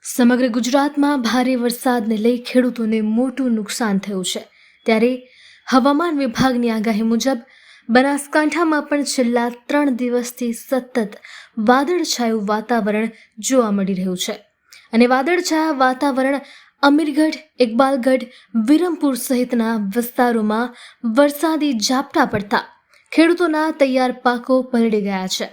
સમગ્ર ગુજરાતમાં ભારે વરસાદને લઈ ખેડૂતોને મોટું નુકસાન થયું છે। ત્યારે હવામાન વિભાગની આગાહી મુજબ બનાસકાંઠામાં પણ છેલ્લા 3 દિવસથી સતત વાદળછાયું વાતાવરણ જોવા મળી રહ્યું છે અને વાદળછાયા વાતાવરણ અમીરગઢ, ઇકબાલગઢ, વિરમપુર સહિતના વિસ્તારોમાં વરસાદી ઝાપટા પડતા ખેડૂતોના તૈયાર પાકો પલળી ગયા છે।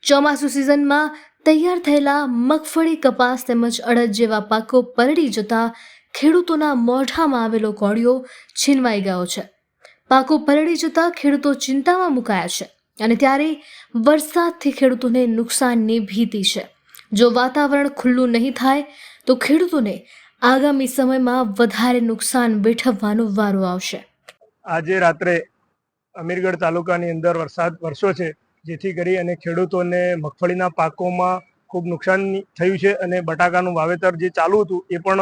ચોમાસુ સિઝનમાં તૈયાર થયેલા મગફળી, કપાસ તેમજ અડદ જેવા પાકો પલળી જતા ખેડૂતોના મોઢામાં આવેલો કોળિયો છીનવાઈ ગયો છે। પાકો પલળી જતા ખેડૂતો ચિંતામાં મુકાયા છે અને ત્યારે વરસાદથી ખેડૂતોને નુકસાનની ભીતિ છે। જો વાતાવરણ ખુલ્લું નહીં થાય તો ખેડૂતોને આગામી સમયમાં વધારે નુકસાન વેઠવવાનો વારો આવશે। આજે રાત્રે અમીરગઢ તાલુકાની અંદર વરસાદ વરસ્યો છે, જેથી કરી અને ખેડૂતોને મગફળીના પાકોમાં ખૂબ નુકસાન થયું છે અને બટાકાનું વાવેતર જે ચાલુ હતું એ પણ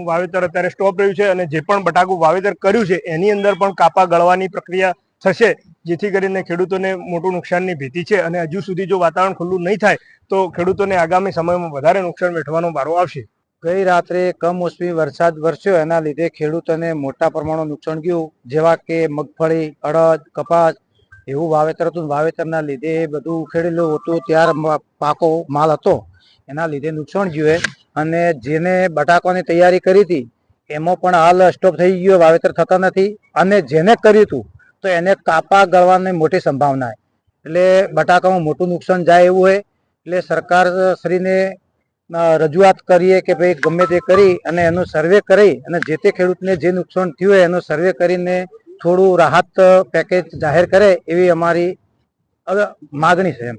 વાવેતર અત્યારે સ્ટોપ રહ્યું છે અને જે પણ બટાકું વાવેતર કર્યું છે એની અંદર પણ કાપા ગળવાની પ્રક્રિયા થશે, જેથી કરીને ખેડૂતોને મોટું નુકસાનની ભીતિ છે અને હજુ સુધી જો વાતાવરણ ખુલ્લું નહીં થાય તો ખેડૂતોને આગામી સમયમાં વધારે નુકસાન વેઠવાનો વારો આવશે। ગઈ રાત્રે કમોસમી વરસાદ વરસ્યો, એના લીધે ખેડૂતોને મોટા પ્રમાણમાં નુકસાન ગયું, જેવા કે મગફળી, અડદ, કપાસ એવું વાવેતર હતું। વાવેતરના લીધે બધું ઉખેડેલું હતું, ત્યાર પાકો માલ હતો એના લીધે નુકસાન ગયું અને જેને બટાકાની તૈયારી કરી હતી એમાં પણ હાલ સ્ટોપ થઈ ગયો, વાવેતર થતા નથી અને જેને કર્યું હતું તો એને કાપા ગળવાની મોટી સંભાવના, એટલે બટાકામાં મોટું નુકસાન જાય એવું હોય। એટલે સરકાર શ્રીને રજૂઆત કરીએ કે ભાઈ ગમે તે કરી અને એનું સર્વે કરી અને જે તે ખેડૂતને જે નુકસાન થયું હોય એનું સર્વે કરીને થોડું રાહત પેકેજ જાહેર કરે એવી અમારી માગણી છે।